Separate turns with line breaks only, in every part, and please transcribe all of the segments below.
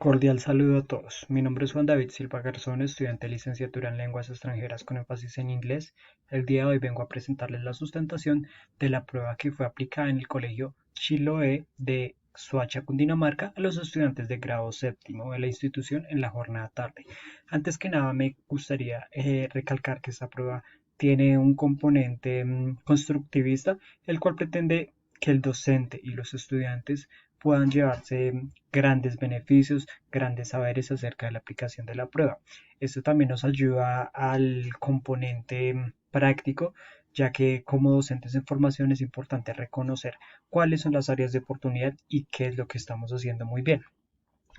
Cordial saludo a todos. Mi nombre es Juan David Silva Garzón, estudiante de licenciatura en lenguas extranjeras con énfasis en inglés. El día de hoy vengo a presentarles la sustentación de la prueba que fue aplicada en el colegio Chiloé de Soacha, Cundinamarca, a los estudiantes de grado séptimo de la institución en la jornada tarde. Antes que nada, me gustaría recalcar que esta prueba tiene un componente constructivista, el cual pretende que el docente y los estudiantes puedan llevarse grandes beneficios, grandes saberes acerca de la aplicación de la prueba. Esto también nos ayuda al componente práctico, ya que como docentes en formación es importante reconocer cuáles son las áreas de oportunidad y qué es lo que estamos haciendo muy bien.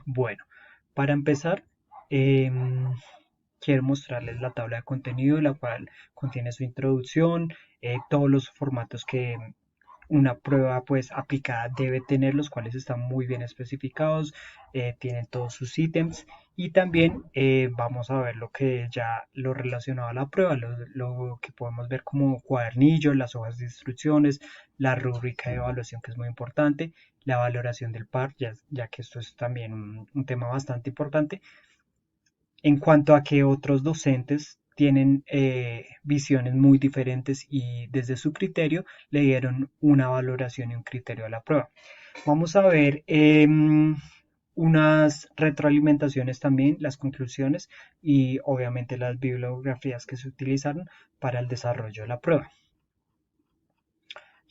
Bueno, para empezar, eh, quiero mostrarles la tabla de contenido, la cual contiene su introducción, todos los formatos que una prueba pues aplicada debe tener, los cuales están muy bien especificados, tienen todos sus ítems y también vamos a ver lo que ya lo relacionado a la prueba, lo que podemos ver como cuadernillo, las hojas de instrucciones, la rúbrica de evaluación que es muy importante, la valoración del par, ya que esto es también un tema bastante importante en cuanto a que otros docentes tienen visiones muy diferentes y desde su criterio le dieron una valoración y un criterio a la prueba. Vamos a ver unas retroalimentaciones también, las conclusiones y obviamente las bibliografías que se utilizaron para el desarrollo de la prueba.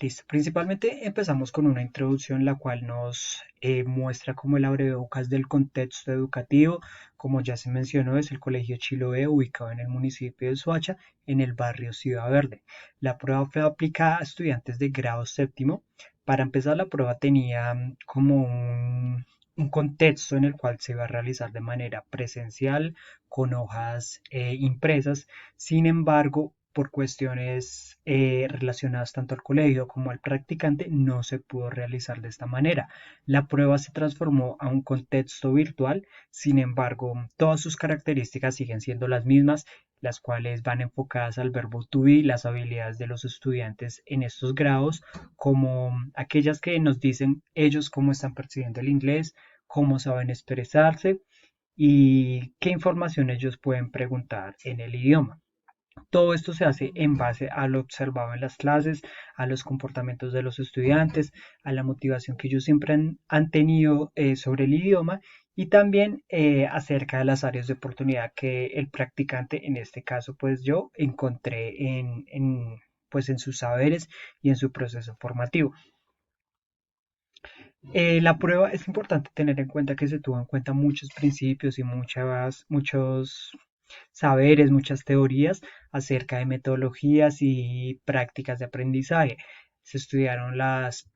Listo. Principalmente empezamos con una introducción la cual nos muestra como el abrebocas del contexto educativo. Como ya se mencionó, es el Colegio Chiloé ubicado en el municipio de Soacha, en el barrio Ciudad Verde. La prueba fue aplicada a estudiantes de grado séptimo. Para empezar, la prueba tenía como un contexto en el cual se iba a realizar de manera presencial, con hojas impresas. Sin embargo, por cuestiones relacionadas tanto al colegio como al practicante, no se pudo realizar de esta manera. La prueba se transformó a un contexto virtual, sin embargo, todas sus características siguen siendo las mismas, las cuales van enfocadas al verbo to be, las habilidades de los estudiantes en estos grados, como aquellas que nos dicen ellos cómo están percibiendo el inglés, cómo saben expresarse y qué información ellos pueden preguntar en el idioma. Todo esto se hace en base a lo observado en las clases, a los comportamientos de los estudiantes, a la motivación que ellos siempre han tenido sobre el idioma y también acerca de las áreas de oportunidad que el practicante, en este caso pues yo, encontré pues en sus saberes y en su proceso formativo. La prueba es importante tener en cuenta que se tuvo en cuenta muchos principios y muchos saberes, muchas teorías acerca de metodologías y prácticas de aprendizaje. Se estudiaron las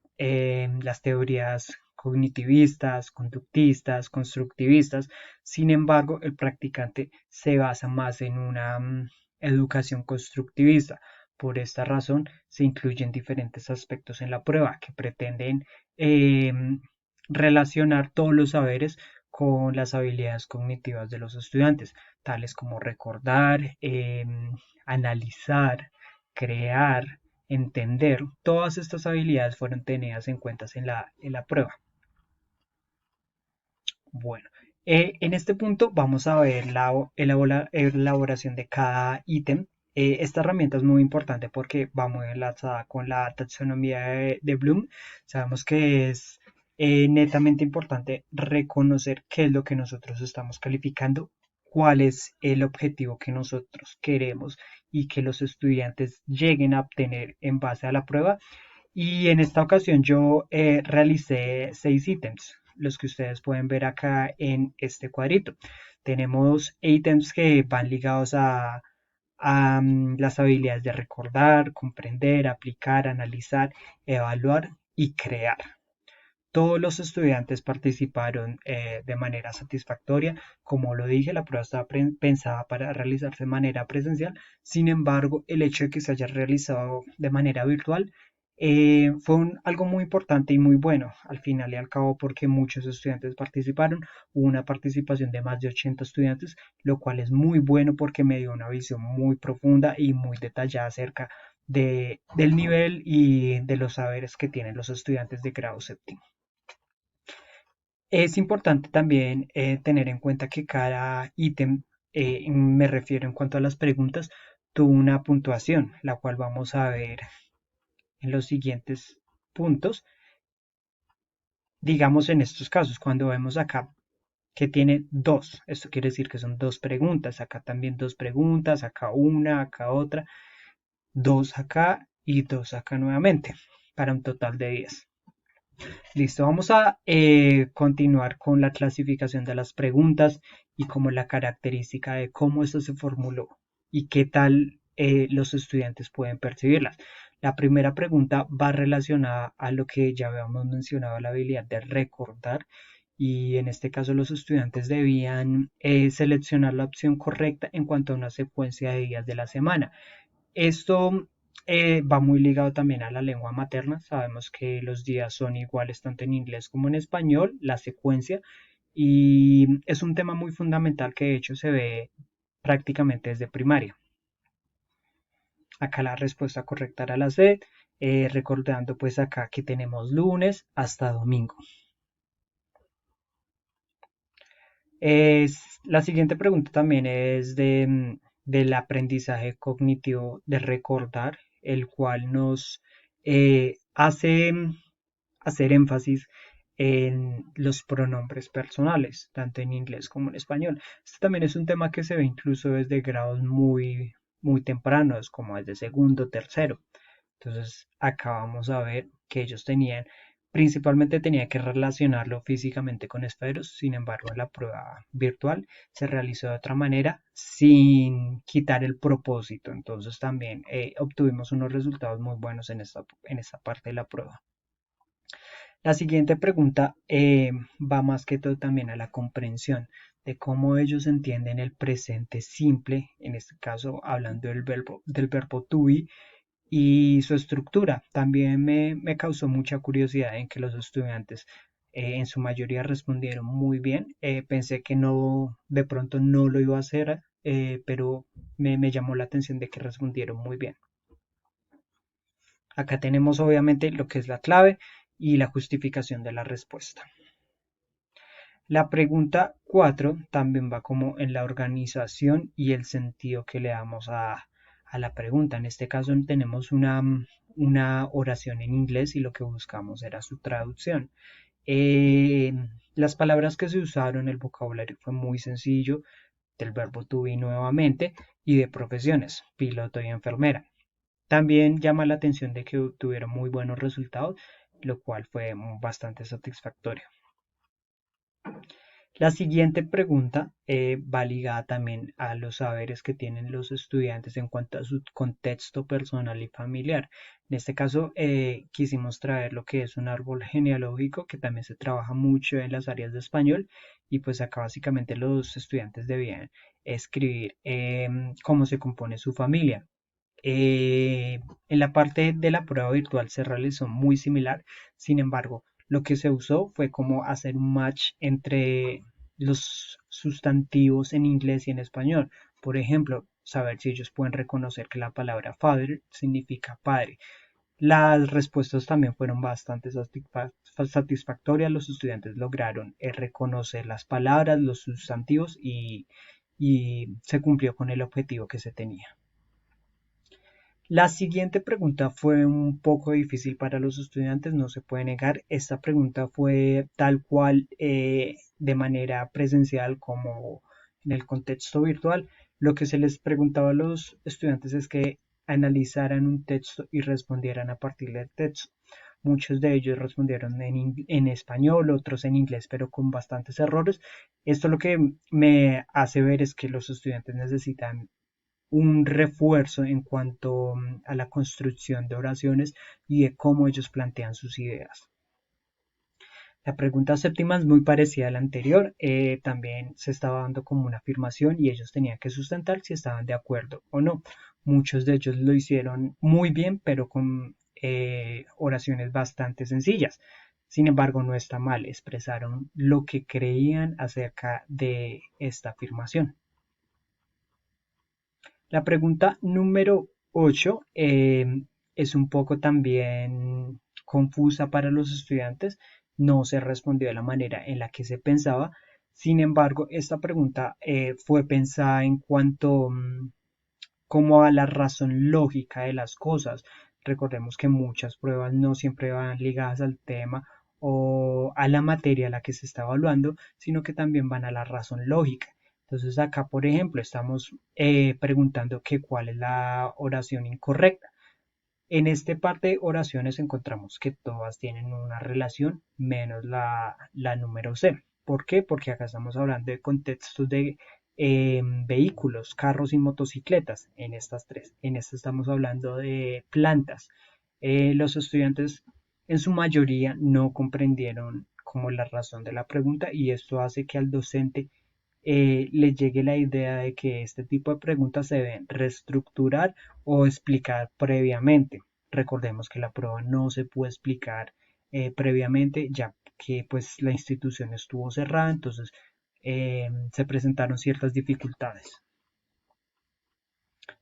teorías cognitivistas, conductistas, constructivistas. Sin embargo, el practicante se basa más en una educación constructivista. Por esta razón, se incluyen diferentes aspectos en la prueba que pretenden eh, relacionar todos los saberes con las habilidades cognitivas de los estudiantes, tales como recordar, analizar, crear, entender. Todas estas habilidades fueron tenidas en cuenta en la prueba. Bueno, en este punto vamos a ver la elaboración de cada ítem. Esta herramienta es muy importante porque va muy enlazada con la taxonomía de Bloom. Sabemos que es netamente importante reconocer qué es lo que nosotros estamos calificando, cuál es el objetivo que nosotros queremos y que los estudiantes lleguen a obtener en base a la prueba. Y en esta ocasión yo realicé 6 ítems, los que ustedes pueden ver acá en este cuadrito. Tenemos ítems que van ligados a las habilidades de recordar, comprender, aplicar, analizar, evaluar y crear. Todos los estudiantes participaron de manera satisfactoria. Como lo dije, la prueba estaba pensada para realizarse de manera presencial. Sin embargo, el hecho de que se haya realizado de manera virtual fue algo muy importante y muy bueno al final y al cabo porque muchos estudiantes participaron. Hubo una participación de más de 80 estudiantes, lo cual es muy bueno porque me dio una visión muy profunda y muy detallada acerca del nivel y de los saberes que tienen los estudiantes de grado séptimo. Es importante también tener en cuenta que cada ítem, me refiero en cuanto a las preguntas, tuvo una puntuación, la cual vamos a ver en los siguientes puntos. Digamos en estos casos, cuando vemos acá que tiene dos, esto quiere decir que son dos preguntas, acá también dos preguntas, acá una, acá otra, dos acá y dos acá nuevamente, para un total de 10. Listo, vamos a continuar con la clasificación de las preguntas y como la característica de cómo esto se formuló y qué tal los estudiantes pueden percibirlas. La primera pregunta va relacionada a lo que ya habíamos mencionado, la habilidad de recordar, y en este caso los estudiantes debían seleccionar la opción correcta en cuanto a una secuencia de días de la semana. Esto va muy ligado también a la lengua materna. Sabemos que los días son iguales tanto en inglés como en español, la secuencia, y es un tema muy fundamental que de hecho se ve prácticamente desde primaria. Acá la respuesta correcta era la C, recordando pues acá que tenemos lunes hasta domingo. La siguiente pregunta también es del aprendizaje cognitivo de recordar, el cual nos hace hacer énfasis en los pronombres personales, tanto en inglés como en español. Este también es un tema que se ve incluso desde grados muy tempranos, como desde segundo, tercero. Entonces, acá vamos a ver que ellos principalmente tenían que relacionarlo físicamente con esferos. Sin embargo, en la prueba virtual se realizó de otra manera sin quitar el propósito. Entonces, también obtuvimos unos resultados muy buenos en esta parte de la prueba. La siguiente pregunta va más que todo también a la comprensión de cómo ellos entienden el presente simple, en este caso hablando del verbo to be, y su estructura. También me causó mucha curiosidad en que los estudiantes en su mayoría respondieron muy bien. Pensé que no, de pronto no lo iba a hacer, pero me llamó la atención de que respondieron muy bien. Acá tenemos obviamente lo que es la clave y la justificación de la respuesta. La pregunta 4 también va como en la organización y el sentido que le damos a la pregunta. En este caso tenemos una oración en inglés y lo que buscamos era su traducción. Las palabras que se usaron, el vocabulario fue muy sencillo, del verbo to be nuevamente y de profesiones, piloto y enfermera. También llama la atención de que tuvieron muy buenos resultados, lo cual fue bastante satisfactorio. La siguiente pregunta va ligada también a los saberes que tienen los estudiantes en cuanto a su contexto personal y familiar. En este caso, quisimos traer lo que es un árbol genealógico que también se trabaja mucho en las áreas de español, y pues acá básicamente los estudiantes debían escribir cómo se compone su familia. En la parte de la prueba virtual se realizó muy similar, sin embargo, lo que se usó fue como hacer un match entre los sustantivos en inglés y en español. Por ejemplo, saber si ellos pueden reconocer que la palabra father significa padre. Las respuestas también fueron bastante satisfactorias. Los estudiantes lograron reconocer las palabras, los sustantivos, y se cumplió con el objetivo que se tenía. La siguiente pregunta fue un poco difícil para los estudiantes, no se puede negar. Esta pregunta fue tal cual de manera presencial como en el contexto virtual. Lo que se les preguntaba a los estudiantes es que analizaran un texto y respondieran a partir del texto. Muchos de ellos respondieron en español, otros en inglés, pero con bastantes errores. Esto lo que me hace ver es que los estudiantes necesitan un refuerzo en cuanto a la construcción de oraciones y de cómo ellos plantean sus ideas. La pregunta séptima es muy parecida a la anterior, también se estaba dando como una afirmación y ellos tenían que sustentar si estaban de acuerdo o no. Muchos de ellos lo hicieron muy bien, pero con oraciones bastante sencillas. Sin embargo, no está mal, expresaron lo que creían acerca de esta afirmación. La pregunta número 8 es un poco también confusa para los estudiantes, no se respondió de la manera en la que se pensaba. Sin embargo, esta pregunta fue pensada en cuanto como a la razón lógica de las cosas. Recordemos que muchas pruebas no siempre van ligadas al tema o a la materia a la que se está evaluando, sino que también van a la razón lógica. Entonces acá, por ejemplo, estamos preguntando que cuál es la oración incorrecta. En este parte de oraciones encontramos que todas tienen una relación menos la número C. ¿Por qué? Porque acá estamos hablando de contextos de vehículos, carros y motocicletas, en estas tres. En esta estamos hablando de plantas. Los estudiantes en su mayoría no comprendieron como la razón de la pregunta y esto hace que al docente le llegue la idea de que este tipo de preguntas se deben reestructurar o explicar previamente. Recordemos que la prueba no se puede explicar previamente, ya que pues la institución estuvo cerrada, entonces se presentaron ciertas dificultades.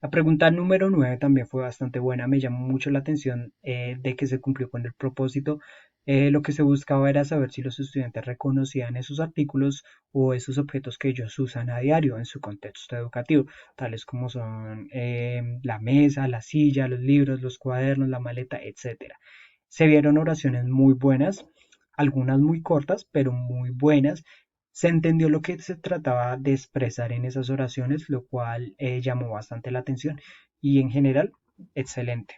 La pregunta número 9 también fue bastante buena, me llamó mucho la atención de que se cumplió con el propósito. Lo que se buscaba era saber si los estudiantes reconocían esos artículos o esos objetos que ellos usan a diario en su contexto educativo, tales como son la mesa, la silla, los libros, los cuadernos, la maleta, etc. Se vieron oraciones muy buenas, algunas muy cortas, pero muy buenas. Se entendió lo que se trataba de expresar en esas oraciones, lo cual llamó bastante la atención y en general, excelente.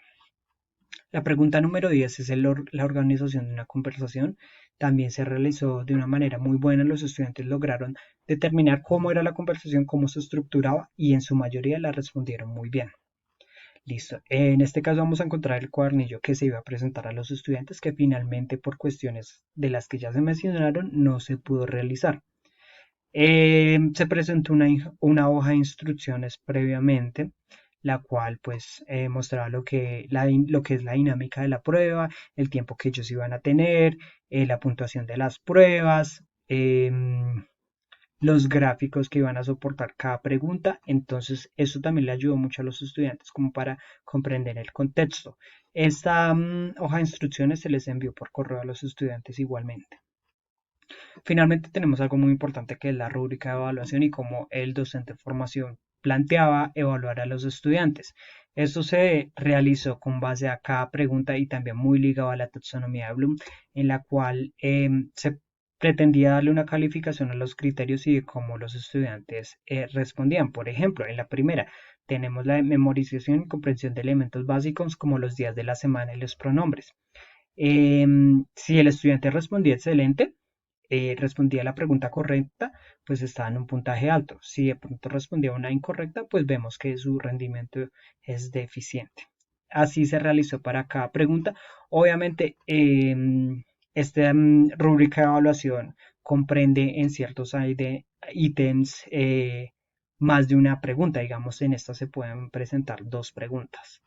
La pregunta número 10 es la organización de una conversación. También se realizó de una manera muy buena. Los estudiantes lograron determinar cómo era la conversación, cómo se estructuraba y en su mayoría la respondieron muy bien. Listo. En este caso vamos a encontrar el cuadernillo que se iba a presentar a los estudiantes que finalmente por cuestiones de las que ya se mencionaron no se pudo realizar. Se presentó una hoja de instrucciones previamente, la cual pues mostraba lo que es la dinámica de la prueba, el tiempo que ellos iban a tener, la puntuación de las pruebas, los gráficos que iban a soportar cada pregunta. Entonces eso también le ayudó mucho a los estudiantes como para comprender el contexto. Esta hoja de instrucciones se les envió por correo a los estudiantes igualmente. Finalmente tenemos algo muy importante que es la rúbrica de evaluación y cómo el docente de formación planteaba evaluar a los estudiantes. Esto se realizó con base a cada pregunta y también muy ligado a la taxonomía de Bloom, en la cual se pretendía darle una calificación a los criterios y de cómo los estudiantes respondían. Por ejemplo, en la primera tenemos la memorización y comprensión de elementos básicos como los días de la semana y los pronombres. Si el estudiante respondía excelente, respondía la pregunta correcta, pues estaba en un puntaje alto. Si de pronto respondía una incorrecta, pues vemos que su rendimiento es deficiente. Así se realizó para cada pregunta. Obviamente, esta rúbrica de evaluación comprende en ciertos ítems más de una pregunta. Digamos, en esta se pueden presentar dos preguntas.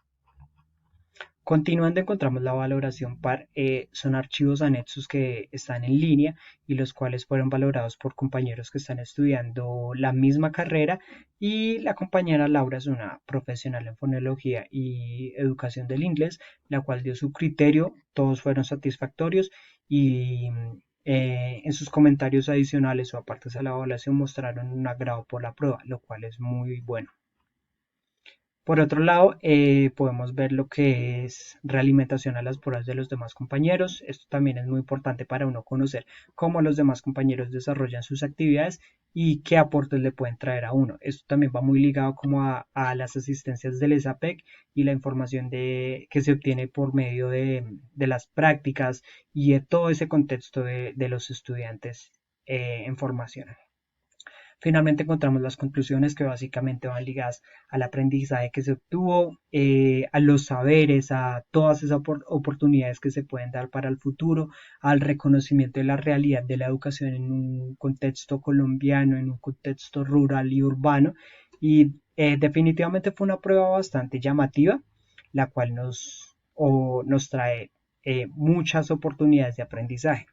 Continuando encontramos la valoración par, son archivos anexos que están en línea y los cuales fueron valorados por compañeros que están estudiando la misma carrera y la compañera Laura es una profesional en fonología y educación del inglés, la cual dio su criterio, todos fueron satisfactorios y en sus comentarios adicionales o aparte de la evaluación mostraron un agrado por la prueba, lo cual es muy bueno. Por otro lado, podemos ver lo que es realimentación a las pruebas de los demás compañeros. Esto también es muy importante para uno conocer cómo los demás compañeros desarrollan sus actividades y qué aportes le pueden traer a uno. Esto también va muy ligado como a las asistencias del ESAPEC y la información que se obtiene por medio de las prácticas y de todo ese contexto de los estudiantes en formación. Finalmente encontramos las conclusiones que básicamente van ligadas al aprendizaje que se obtuvo, a los saberes, a todas esas oportunidades que se pueden dar para el futuro, al reconocimiento de la realidad de la educación en un contexto colombiano, en un contexto rural y urbano. Y definitivamente fue una prueba bastante llamativa, la cual nos trae muchas oportunidades de aprendizaje.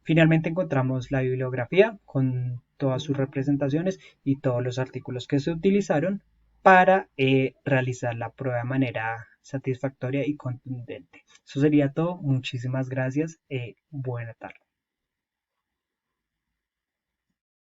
Finalmente encontramos la bibliografía con todas sus representaciones y todos los artículos que se utilizaron para realizar la prueba de manera satisfactoria y contundente. Eso sería todo. Muchísimas gracias. Buena tarde.